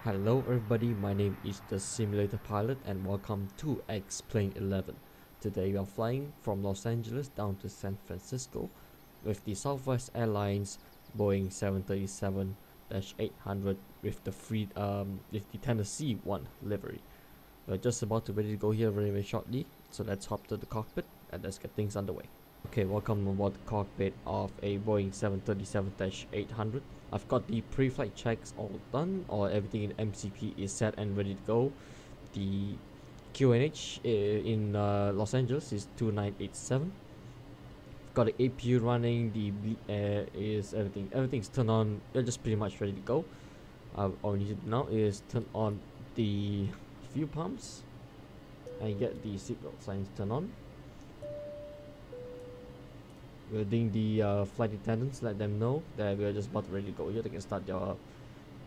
Hello everybody, my name is the Simulator Pilot and welcome to X-Plane 11. Today we are flying from Los Angeles down to San Francisco with the Southwest Airlines Boeing 737-800 with the Tennessee 1 livery. We're just about to ready to go here very shortly, so let's hop to the cockpit and let's get things underway. Okay, welcome aboard the cockpit of a Boeing 737-800. I've got the pre-flight checks all done, or everything in MCP is set and ready to go. The QNH in Los Angeles is 2987. Got the APU running, the is everything's turned on. They're just pretty much ready to go. All we need to do now is turn on the fuel pumps and get the seatbelt signs turned on. We're doing the flight attendants, let them know that we're just about ready to go here. They can start their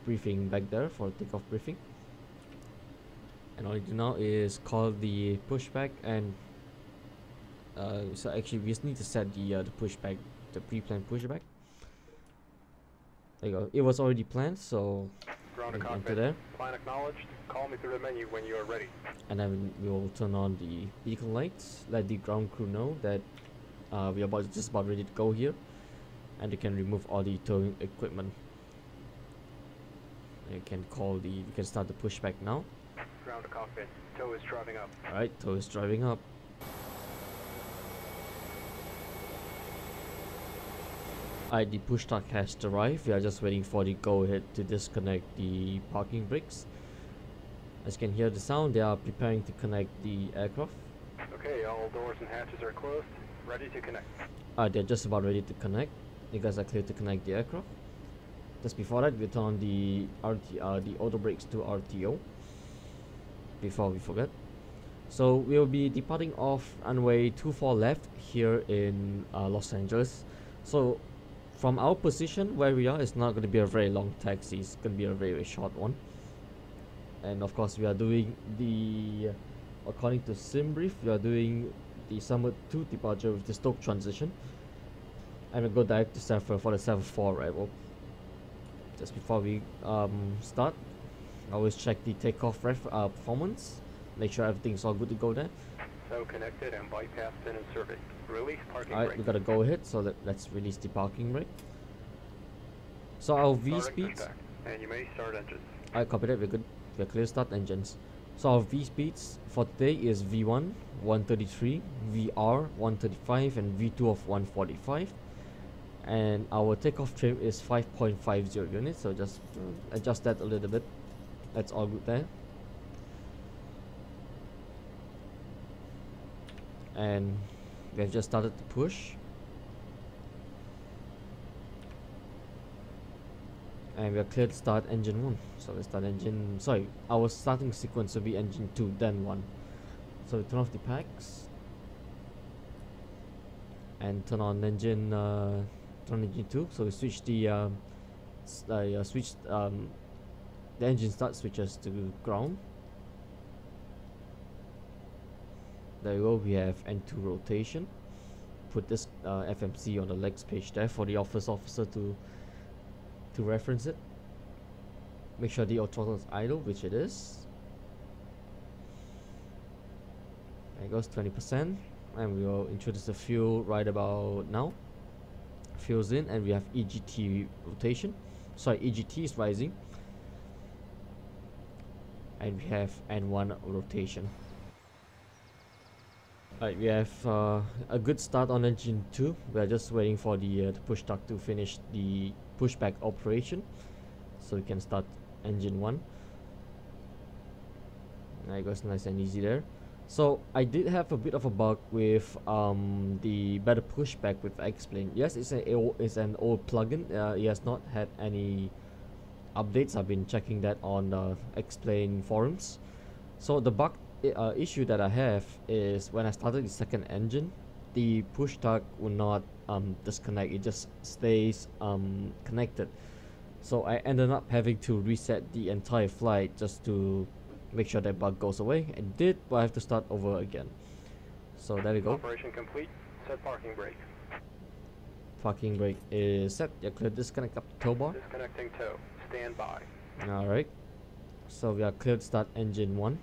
briefing back there for takeoff briefing. And all you do now is call the pushback, and so actually we just need to set the pushback, the pre-planned pushback. There you go. It was already planned, so Ground to enter cockpit. there. Plan acknowledged. Call me through the menu when you are ready. And then we'll turn on the vehicle lights, let the ground crew know that we are just about ready to go here, and they can remove all the towing equipment. You can start the pushback now. Ground to cockpit. Tow is driving up. Alright, tow is driving up. Alright, the push start has arrived. We are just waiting for the go ahead to disconnect the parking brakes. As you can hear the sound, they are preparing to connect the aircraft. Okay, all doors and hatches are closed. Ready to connect. They're just about ready to connect. You guys are clear to connect the aircraft. Just before that, we turn on the auto brakes to RTO. Before we forget. So we'll be departing off runway 24 left here in Los Angeles. So from our position where we are, it's not going to be a very long taxi. It's going to be a very short one. And of course, we are doing the, according to SimBrief, we are doing the Summit 2 departure with the Stoke transition, and we'll go direct to Sanford for the 7-4 arrival. Just before we start, I always check the takeoff performance, make sure everything's all good to go there. So connected and bypass pin inserted. Release parking Alright, brake. we gotta go ahead, so let's release the parking brake. So our V Starting speeds, pushback, and you may start engines. alright, copy that, we're good. We're clear to start engines. So our V speeds for today is V1 133, VR 135, and V2 of 145. And our takeoff trim is 5.50 units, so just adjust that a little bit. That's all good there. And we have just started to push. And we are clear to start engine 1. So we start our starting sequence will be engine 2, then 1. So we turn off the packs and turn on engine 2. So we switch the engine start switches to ground. There you go. We have N2 rotation. Put this FMC on the legs page there for the officer to reference it. Make sure the throttle is idle, which it is. There goes 20%, and we will introduce the fuel right about now. Fuel's in, and we have EGT rotation. Sorry, EGT is rising, and we have N1 rotation. Alright, we have a good start on engine 2. We are just waiting for the push start to finish the pushback operation, so we can start engine 1. There it goes, nice and easy there. So I did have a bit of a bug with the better pushback with X-Plane. Yes, it's an old plugin. It has not had any updates. I've been checking that on the X-Plane forums. So the bug issue that I have is when I started the second engine, the push start will not disconnect. It just stays connected. So I ended up having to reset the entire flight just to make sure that bug goes away. It did, but I have to start over again. So there we go. Operation complete. Set parking brake. Parking brake is set. Yeah, clear disconnect up the tow bar. Disconnecting tow. Stand by. Alright. So we are cleared to start engine 1.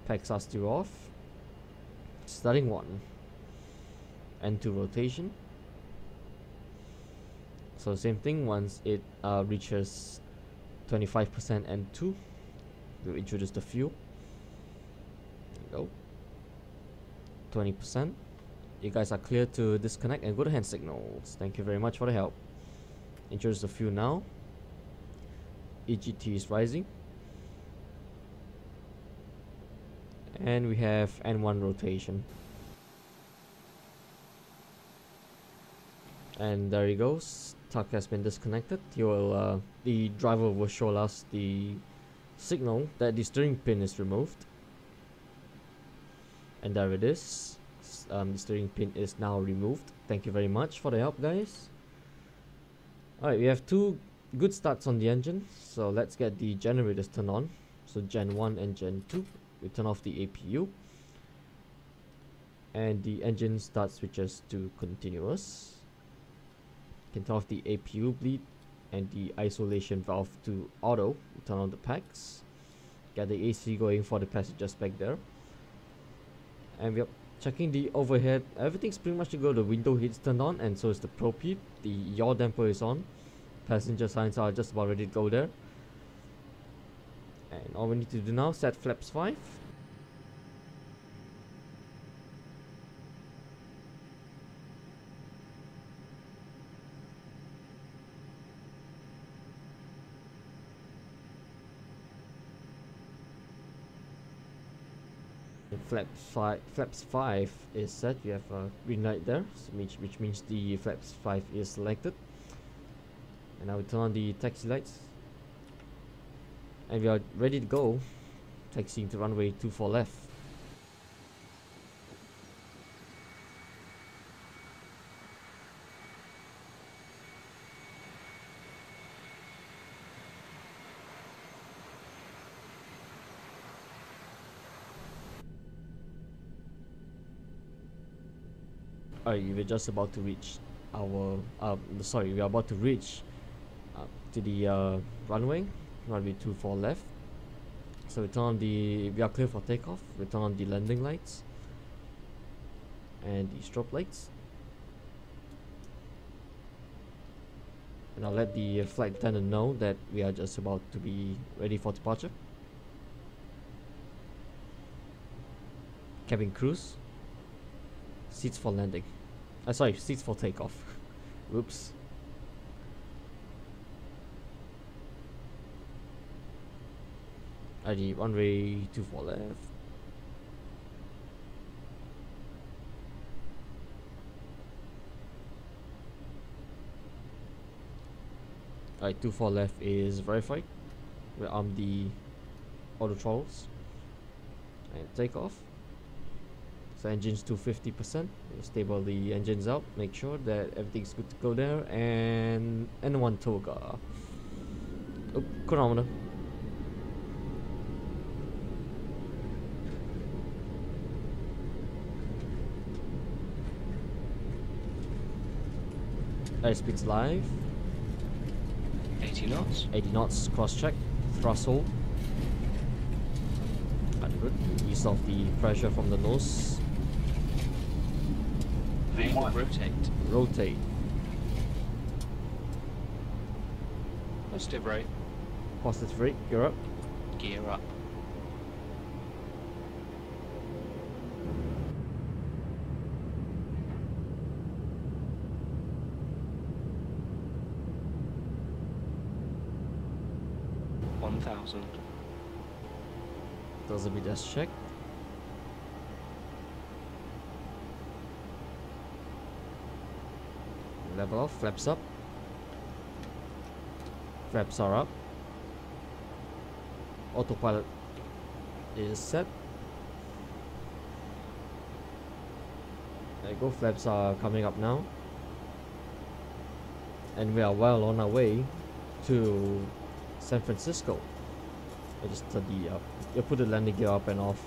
Packs are still off. Starting 1. N2 rotation. So same thing, once it reaches 25% N2, we'll introduce the fuel. There we go. 20%. You guys are clear to disconnect and go to hand signals. Thank you very much for the help. Introduce the fuel now. EGT is rising. And we have N1 rotation. And there he goes. Tug has been disconnected. The driver will show us the signal that the steering pin is removed. And there it is. The steering pin is now removed. Thank you very much for the help, guys. Alright, we have 2 good starts on the engine. So let's get the generators turned on. So Gen 1 and Gen 2. We turn off the APU. And the engine start switches to continuous. Can turn off the APU bleed and the isolation valve to auto. We turn on the packs. Get the AC going for the passengers back there. And we are checking the overhead. Everything's pretty much to go. The window heat's turned on, and so is the prop heat. The yaw damper is on. Passenger signs are just about ready to go there. And all we need to do now, set flaps 5. Flaps 5 is set. You have a green light there, so which means the flaps 5 is selected. And now we turn on the taxi lights. And we are ready to go. Taxiing to runway 24 left. Alright, we're just about to reach our we are about to reach to the runway 24 left. So we are clear for takeoff. We turn on the landing lights and the strobe lights, and I'll let the flight attendant know that we are just about to be ready for departure. Cabin crews, seats for landing. Sorry, seats for takeoff. Whoops. ID runway 24 left. Alright, 24 left is verified. We're on the auto throttles and takeoff. So engines to 50%. Stable the engines out. Make sure that everything's good to go there. And N1 toga. Oh, chronometer. Airspeed's live. 80 knots. 80 knots. Cross check. Thrust hold. 100. Ease off the pressure from the nose. V1. Rotate. Rotate. Positive rate. Positive rate. Gear up. Gear up. Does a bit just check. Level off, flaps up. Flaps are up. Autopilot is set. There you go, flaps are coming up now. And we are well on our way to San Francisco. I just turn you put the landing gear up and off.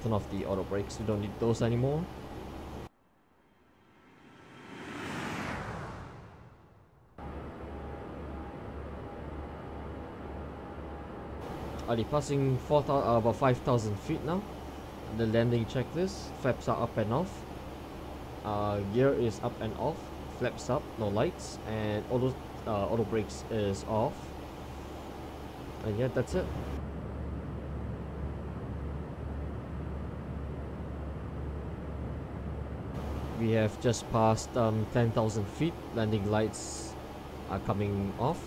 Turn off the auto brakes. We don't need those anymore. departing about 5,000 feet now. The landing checklist, flaps are up and off. Gear is up and off, flaps up, no lights, and auto brakes is off. And yeah, that's it. We have just passed 10,000 feet. Landing lights are coming off.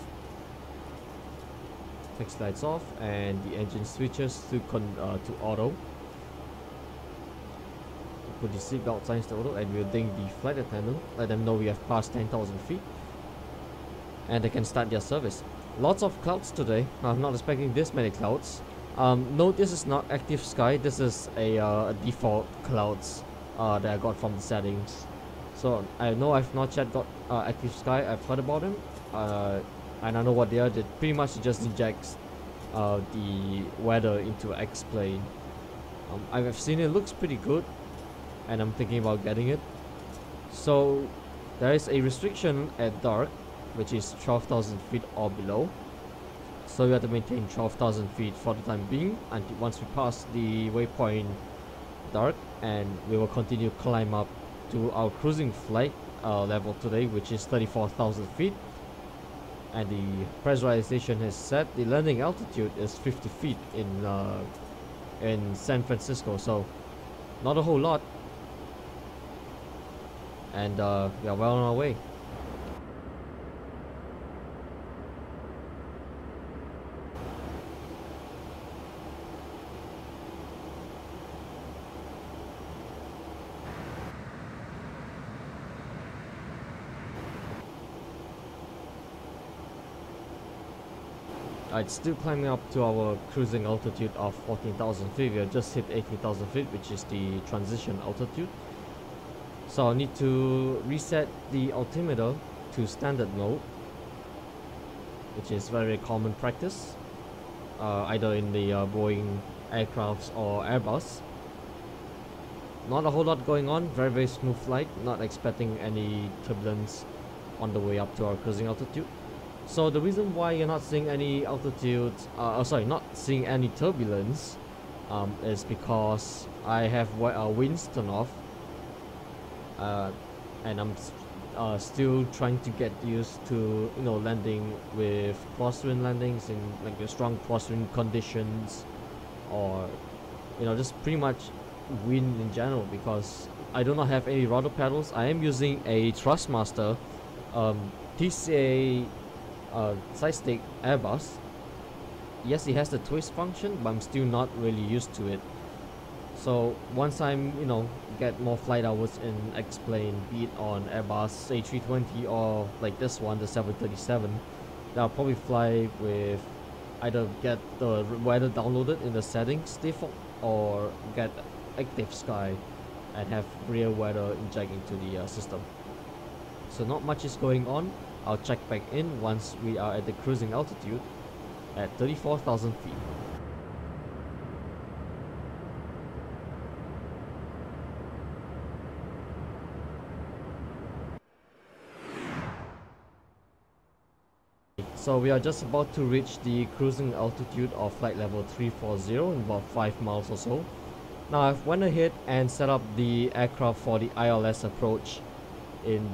Fixed lights off, and the engine switches to auto. Put the seatbelt signs to auto, and we'll ding the flight attendant, let them know we have passed 10,000 feet, and they can start their service. Lots of clouds today. I'm not expecting this many clouds. No, this is not active sky. This is a default clouds that I got from the settings. So I know I've not yet got active sky. I've heard about them, and I know what they are. They pretty much just injects the weather into X-Plane. I've seen it, looks pretty good, and I'm thinking about getting it. So there is a restriction at dark, which is 12,000 feet or below. So we have to maintain 12,000 feet for the time being until once we pass the waypoint dark, and we will continue climb up to our cruising flight level today, which is 34,000 feet. And the pressurization has set. The landing altitude is 50 feet in San Francisco, so not a whole lot. And we are well on our way. It's still climbing up to our cruising altitude of 14,000 feet. We have just hit 18,000 feet, which is the transition altitude. So I need to reset the altimeter to standard mode, which is very common practice, either in the Boeing aircrafts or Airbus. Not a whole lot going on, very smooth flight, not expecting any turbulence on the way up to our cruising altitude. So the reason why you're not seeing any altitude, not seeing any turbulence, is because I have winds turned off, and I'm still trying to get used to landing with crosswind landings in like the strong crosswind conditions, or just pretty much wind in general, because I do not have any rudder pedals. I am using a Thrustmaster TCA side stick Airbus. Yes, it has the twist function, but I'm still not really used to it. So once I'm get more flight hours in X-Plane, be it on Airbus A320 or like this one, the 737, then I'll probably fly with either get the weather downloaded in the settings default, or get active sky and have real weather inject into the system. So not much is going on. I'll check back in once we are at the cruising altitude at 34,000 feet. So we are just about to reach the cruising altitude of flight level 340 in about 5 miles or so. Now I've went ahead and set up the aircraft for the ILS approach in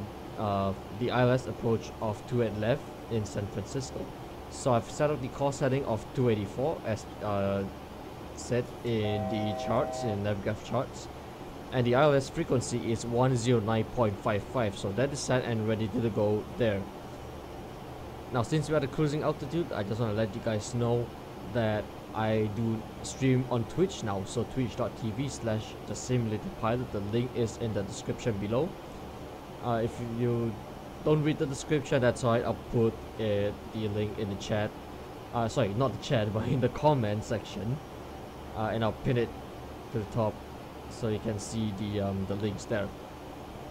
the ILS approach of 28 left in San Francisco. So I've set up the course setting of 284 as set in the charts, in NavGaf charts, and the ILS frequency is 109.55, so that is set and ready to go there. Now since we're at the cruising altitude, I just want to let you guys know that I do stream on Twitch now, so twitch.tv/thesimulatorpilot. The link is in the description below. If you don't read the description, that's alright, I'll put the link in the chat. Sorry, not the chat, but in the comment section, and I'll pin it to the top so you can see the links there.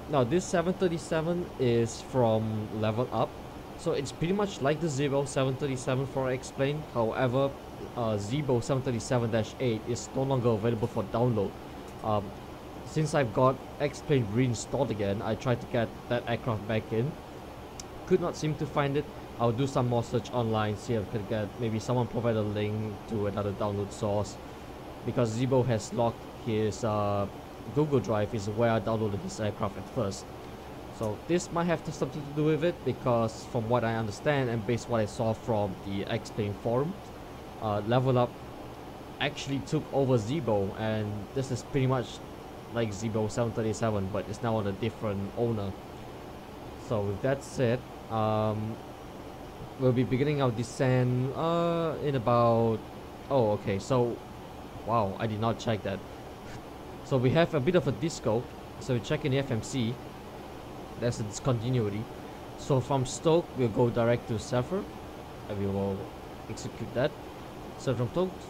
Now this 737 is from Level Up, so it's pretty much like the Zibo 737 for X-Plane. However, Zibo 737-8 is no longer available for download. Since I've got X-Plane reinstalled again, I tried to get that aircraft back in. Could not seem to find it. I'll do some more search online, see if I could get maybe someone provide a link to another download source, because Zibo has locked his Google Drive is where I downloaded this aircraft at first. So this might have something to do with it, because from what I understand and based what I saw from the X-Plane forum, Level Up actually took over Zibo, and this is pretty much like Zibo 737, but it's now on a different owner. So with that said, we'll be beginning our descent in about, oh okay, so wow, I did not check that. So we have a bit of a disco, so we check in the FMC, there's a discontinuity. So from Stoke we'll go direct to Safford, and we will execute that. So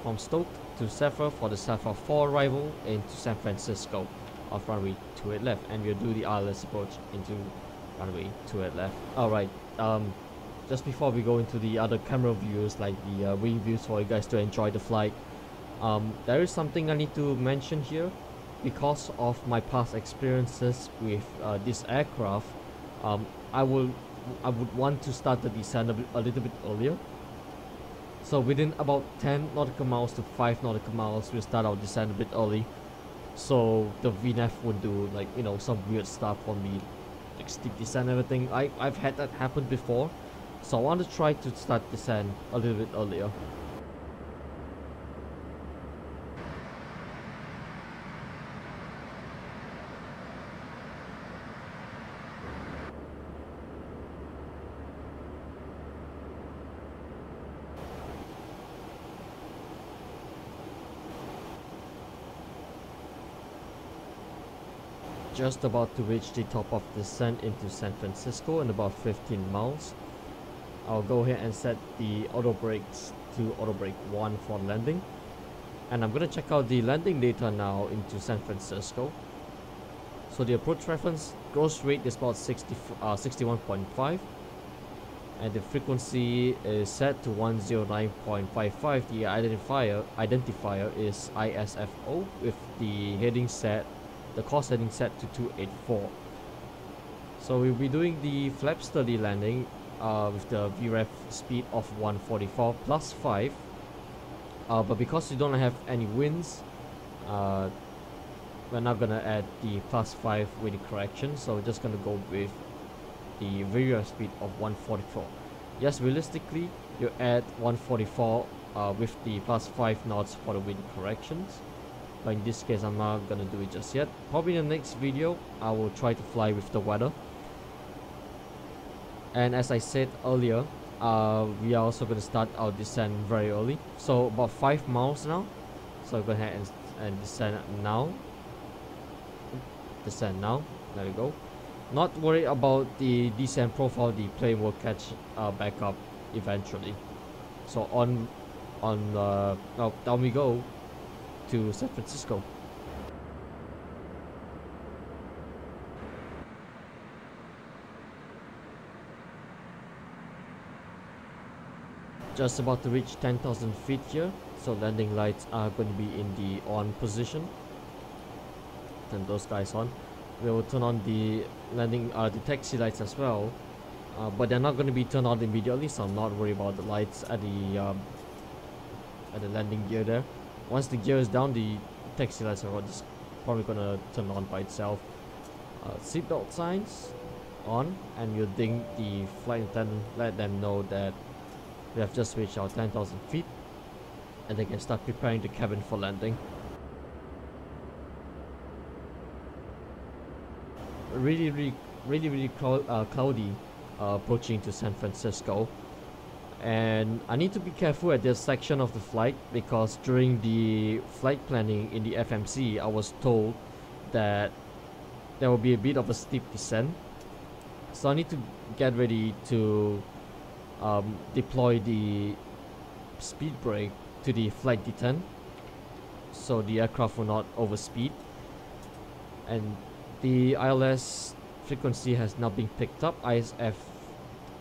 from Stoke to Safford for the Safford 4 arrival into San Francisco off runway 28 left, and we'll do the ILS approach into runway 28 left. Alright, just before we go into the other camera views, like the wing views for you guys to enjoy the flight, there is something I need to mention here. Because of my past experiences with this aircraft, I would want to start the descent a little bit earlier. So within about 10 nautical miles to 5 nautical miles, we'll start our descent a bit early, so the VNAV would do, like, you know, some weird stuff on me, like steep descent and everything. I've had that happen before, so I want to try to start descent a little bit earlier. Just about to reach the top of the descent into San Francisco in about 15 miles. I'll go ahead and set the auto brakes to auto brake 1 for landing. And I'm gonna check out the landing data now into San Francisco. So the approach reference gross rate is about 61.5. And the frequency is set to 109.55. The identifier is ISFO with the heading set, the course heading set to 284. So we'll be doing the flap steady landing with the VREF speed of 144 plus 5. But because we don't have any winds, we're not gonna add the plus 5 with the correction, so we're just gonna go with the VREF speed of 144. Yes, realistically, you add 144 with the plus 5 knots for the wind corrections. But in this case, I'm not gonna do it just yet. Probably in the next video, I will try to fly with the weather. And as I said earlier, we are also gonna start our descent very early. So about 5 miles now. So go ahead and descend now. Descend now. There we go. Not worried about the descent profile. The plane will catch back up eventually. So down we go to San Francisco. Just about to reach 10,000 feet here, so landing lights are going to be in the on position. Turn those guys on. We will turn on the landing the taxi lights as well, but they're not going to be turned on immediately, so I'm not worried about the lights at the landing gear there. Once the gear is down, the taxi lights are just probably gonna turn on by itself. Seatbelt signs on, and you'll ding the flight attendant, let them know that we have just reached our 10,000 feet, and they can start preparing the cabin for landing. Really cloudy approaching to San Francisco. And I need to be careful at this section of the flight, because during the flight planning in the FMC, I was told that there will be a bit of a steep descent. So I need to get ready to deploy the speed brake to the flight detent, so the aircraft will not overspeed. And the ILS frequency has now been picked up. ISFO,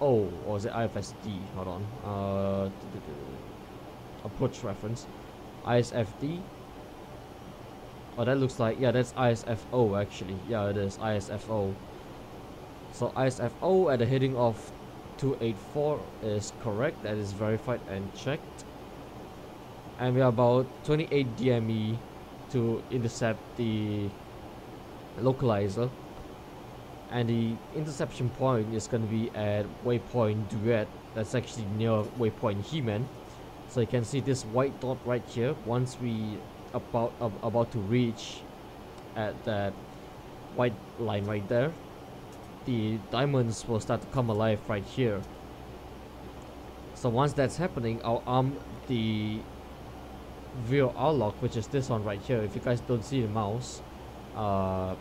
or is it IFSD? Hold on. Approach reference. ISFD. Oh, that looks like, yeah, that's ISFO actually. Yeah, it is ISFO. So ISFO at a heading of 284 is correct. That is verified and checked. And we are about 28 DME to intercept the localizer. And the interception point is going to be at waypoint Duet. That's actually near waypoint He-Man. So you can see this white dot right here. Once we about to reach at that white line right there, the diamonds will start to come alive right here. So once that's happening, I'll arm the VOR lock, which is this one right here. If you guys don't see the mouse or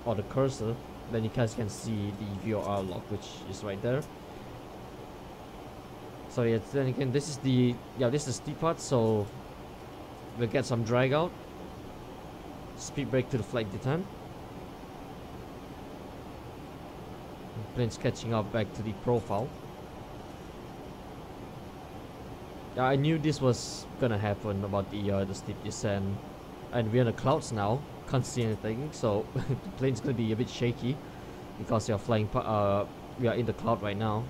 the cursor, then you guys can see the VOR lock, which is right there. So yeah, then again, this is the this is the part. So we'll get some drag out, speed brake to the flight detent. Plane's catching up back to the profile. Yeah, I knew this was gonna happen about the steep descent, and we're in the clouds now. Can't see anything, so the plane's gonna be a bit shaky because we are flying. We are in the cloud right now.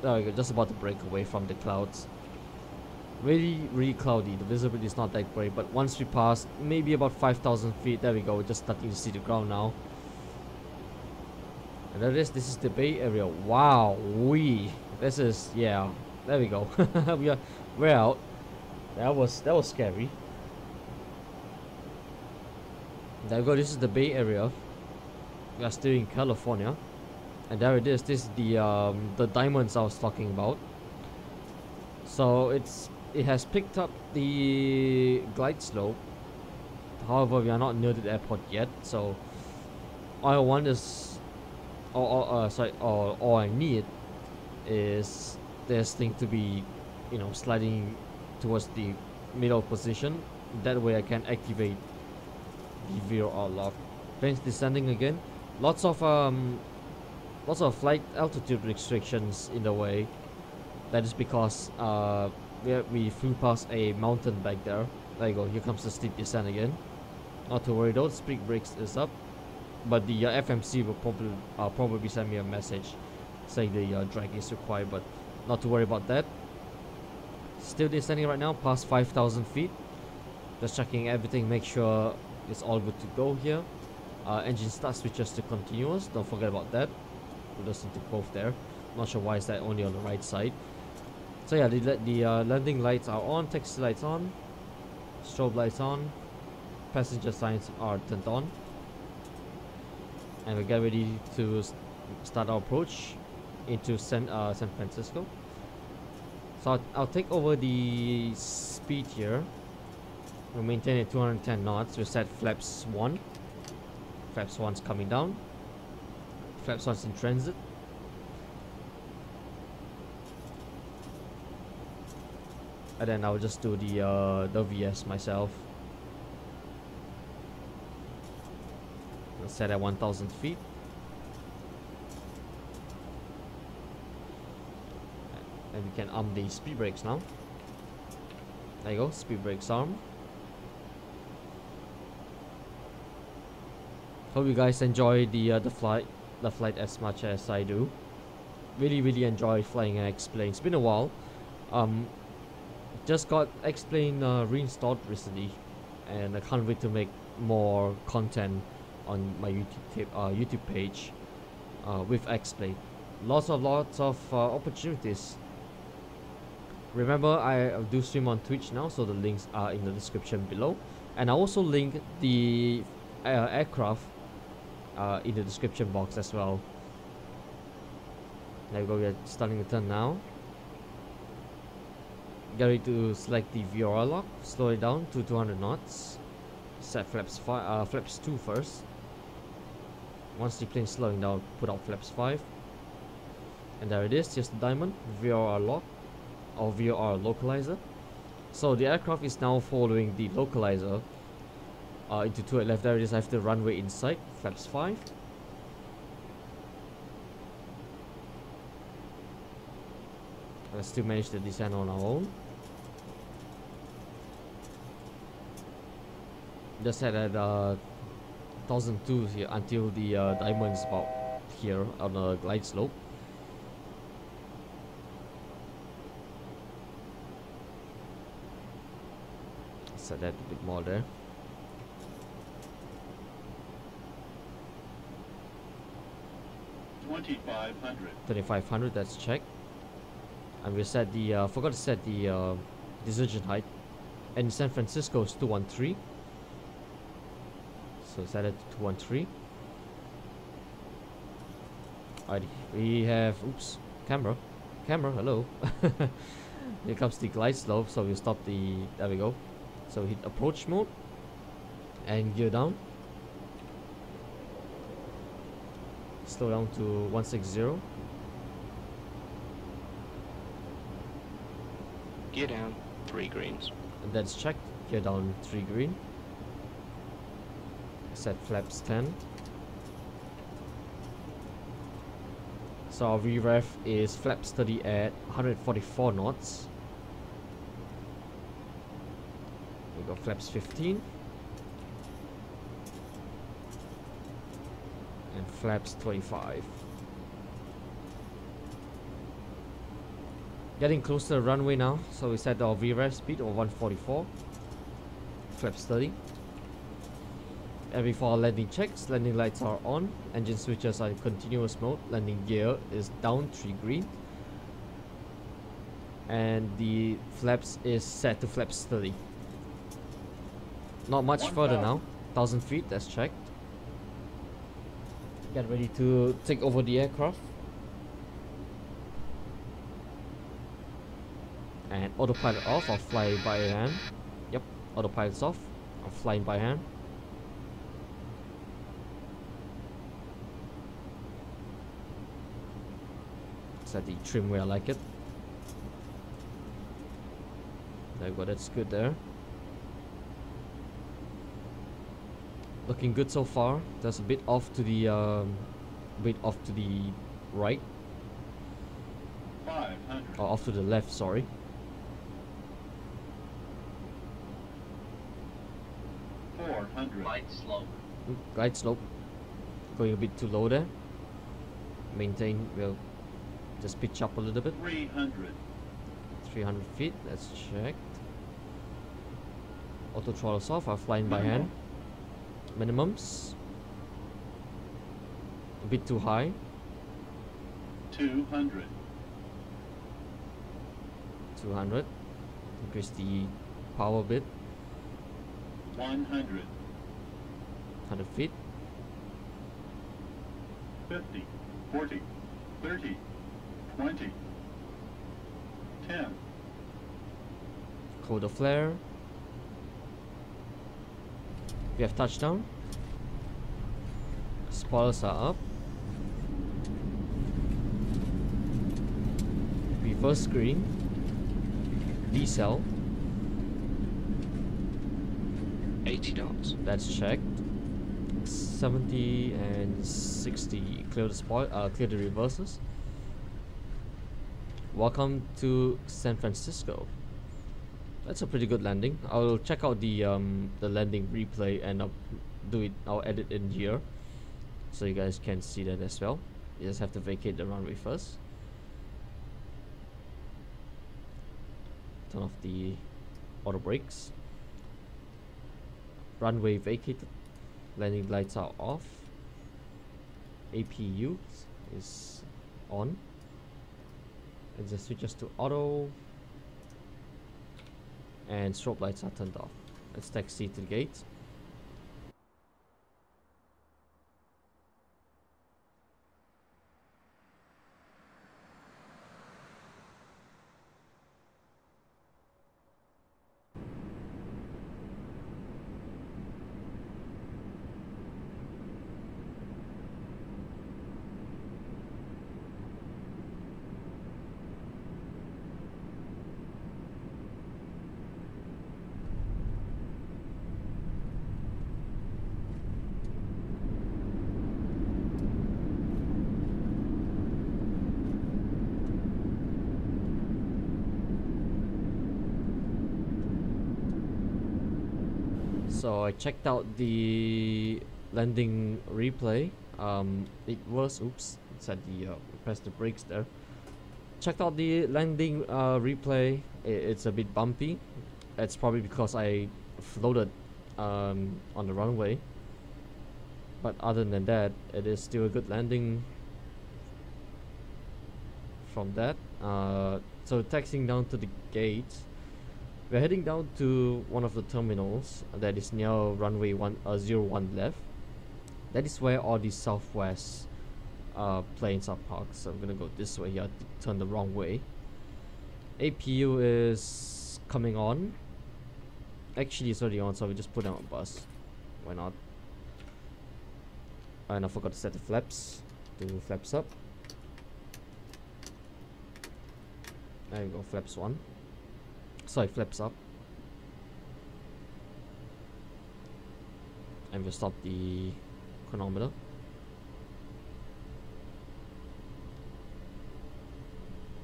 We're just about to break away from the clouds. Really cloudy. The visibility is not that great, but once we pass maybe about 5,000 feet, there we go. We're just starting to see the ground now. And there it is. This is the Bay Area. Wow, this is, yeah. There we go. we're out. That was scary. There we go. This is the Bay Area. We are still in California, and there it is. This is the diamonds I was talking about. So it has picked up the glide slope. However, we are not near the airport yet. So all I want is, all I need is this thing to be, sliding towards the middle position. That way I can activate the VOR lock. Plane's descending again. Lots of flight altitude restrictions in the way. That is because we flew past a mountain back there. There you go. Here comes the steep descent again. Not to worry though. Speed brakes is up, but the FMC will probably send me a message saying the drag is required. But not to worry about that. Still descending right now, past 5,000 feet. Just checking everything, make sure it's all good to go here. Engine start switches to continuous. Don't forget about that. We'll listen to both there. Not sure why is that only on the right side. So yeah, the landing lights are on, taxi lights on, strobe lights on, passenger signs are turned on, and we get ready to start our approach into San Francisco. So I'll take over the speed here. We'll maintain at 210 knots. We'll set flaps 1. Flaps 1's coming down. Flaps 1's in transit. And then I'll just do the VS myself. I'll set at 1,000 feet. And we can arm the speed brakes now. There you go, speed brakes armed. Hope you guys enjoy the flight as much as I do. Really enjoy flying an X-Plane. It's been a while. Just got X-Plane reinstalled recently, and I can't wait to make more content on my YouTube page with X-Plane. Lots of opportunities. Remember, I do stream on Twitch now, so the links are in the description below, and I also link the aircraft in the description box as well. There we go. We're starting the turn now. Get ready to select the VOR lock. Slow it down to 200 knots. Set flaps 2 first. Once the plane's slowing down, put out flaps 5. And there it is. Just the diamond VOR lock or VOR localizer. So the aircraft is now following the localizer into 2 at left. There it is. I have the runway inside. Flaps 5. I still managed to descend on our own. Just had at 1,002 here until the diamond is about here on the glide slope. Set that a bit more there. 2500, that's checked. And we set the forgot to set the decision height. And in San Francisco is 213. So set it to 213. Alrighty, we have camera, hello. Here comes the glide slope, so we stop the, there we go. So hit approach mode and gear down. Slow down to 160. Gear down, 3 greens. And that's checked. Gear down 3 green. Set flaps 10. So our VREF is flap steady at 144 knots. We got flaps 15. And flaps 25. Getting close to the runway now, so we set our VREF speed of 144. Flaps 30. And before our landing checks, landing lights are on, engine switches are in continuous mode, landing gear is down 3 green, and the flaps is set to flaps 30. Not much further now, 1000 feet, that's checked. Get ready to take over the aircraft. And autopilot off, I'll fly by hand. Yep, autopilot's off, I'm flying by hand. Set the trim where I like it. There we go, that's good there. Looking good so far. There's a bit off to the right. 500. Or off to the left, sorry. Glide slope. Glide slope. Going a bit too low there. Maintain, we'll just pitch up a little bit. 300 feet, that's checked. Auto throttles off, I'm flying by hand. Minimums. A bit too high. 200. 200. Increase the power a bit. 100. 100 feet. 50. 40. 30. 20. 10. Code of flare. We have touchdown. Spoilers are up. Reverse screen. Decel. 80 knots. That's checked. 70 and 60. Clear the reverses. Welcome to San Francisco. That's a pretty good landing. I'll check out the landing replay and I'll edit in here so you guys can see that as well. You just have to vacate the runway first. Turn off the auto brakes. Runway vacated. Landing lights are off. APU is on. It just switches to auto. And strobe lights are turned off. Let's taxi to the gate. So I checked out the landing replay. It was, oops, it said press the brakes there. Checked out the landing replay. It's a bit bumpy. It's probably because I floated on the runway. But other than that, it is still a good landing from that. So taxiing down to the gate, we're heading down to one of the terminals that is near runway 01 left. That is where all the Southwest planes are parked. So I'm gonna go this way here, turn the wrong way. APU is coming on. Actually, it's already on, so we just put down a bus. Why not? And I forgot to set the flaps. Do flaps up. There we go, flaps 1. Sorry, flaps up. And we'll stop the chronometer.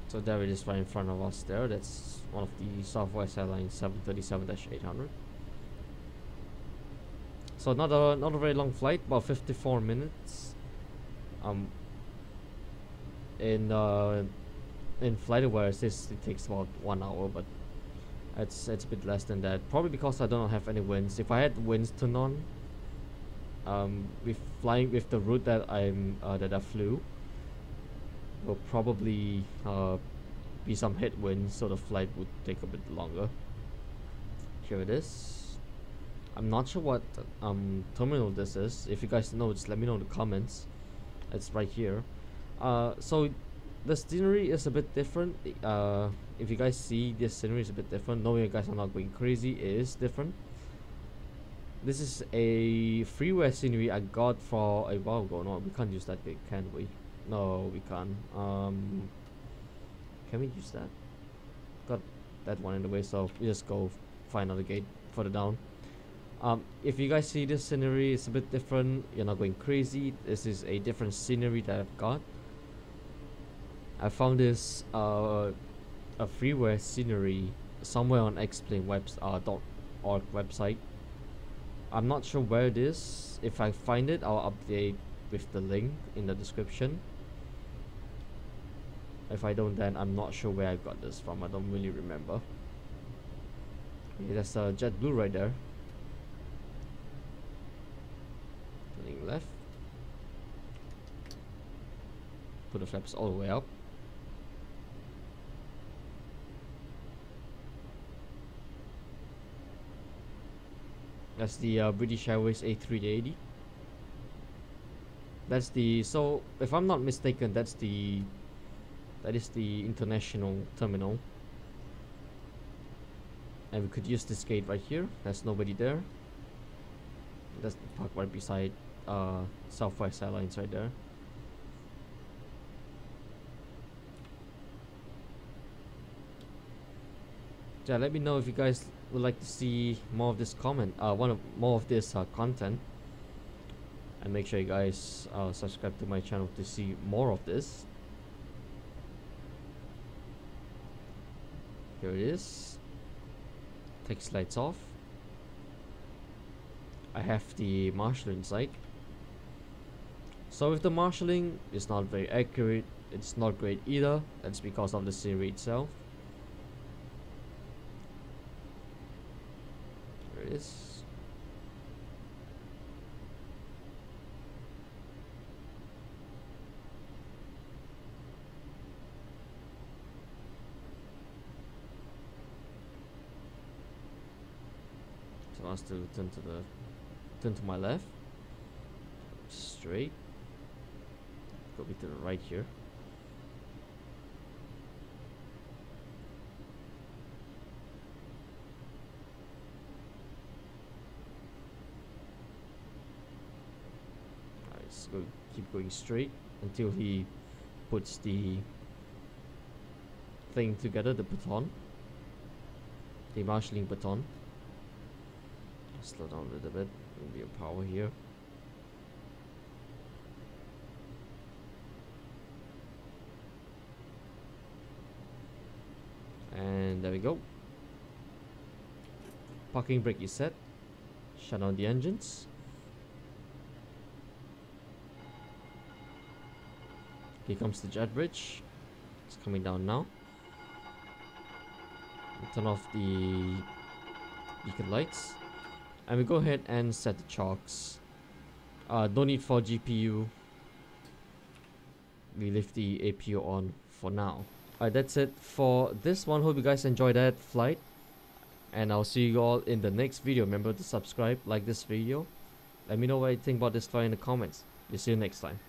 So there it is right in front of us there. That's one of the Southwest Airlines 737-800. So not a very long flight, about 54 minutes. In FlightAware it says it takes about 1 hour, but it's a bit less than that. Probably because I don't have any winds. If I had winds turned on, with flying with the route that I flew, will probably be some headwinds, so the flight would take a bit longer. Here it is. I'm not sure what terminal this is. If you guys know, just let me know in the comments. It's right here. So the scenery is a bit different. If you guys see, this scenery is a bit different. Knowing you guys are not going crazy, it is different. This is a freeway scenery I got for a while ago. No, we can't use that gate, can we? No, we can't. Can we use that? Got that one in the way, so we just go find another gate further down. If you guys see this scenery, it's a bit different. You're not going crazy. This is a different scenery that I've got. I found this a freeware scenery somewhere on xplane.org website. I'm not sure where it is. If I find it, I'll update with the link in the description. If I don't, then I'm not sure where I got this from. I don't really remember. Okay, that's a JetBlue right there. Turning left. Put the flaps all the way up. That's the British Airways A380. That's the, so if I'm not mistaken, that is the international terminal. And we could use this gate right here. There's nobody there. That's the park right beside Southwest Airlines right there. Yeah, let me know if you guys would like to see more of this more of this content, and make sure you guys subscribe to my channel to see more of this. Here it is. Takes lights off. I have the marshaller inside. So with the marshalling, it's not very accurate. It's not great either. That's because of the scenery itself. There it is. So I have to turn to my left, straight, go to the right here. Alright, so keep going straight until he puts the thing together, the baton, the marshalling baton. Slow down a little bit. Maybe a power here. And there we go. Parking brake is set. Shut down the engines. Here comes the jet bridge. It's coming down now. Turn off the beacon lights. and we go ahead and set the chocks. No need for GPU. We leave the APU on for now. Alright, that's it for this one. Hope you guys enjoyed that flight, and I'll see you all in the next video. Remember to subscribe, like this video. Let me know what you think about this flight in the comments. We'll see you next time.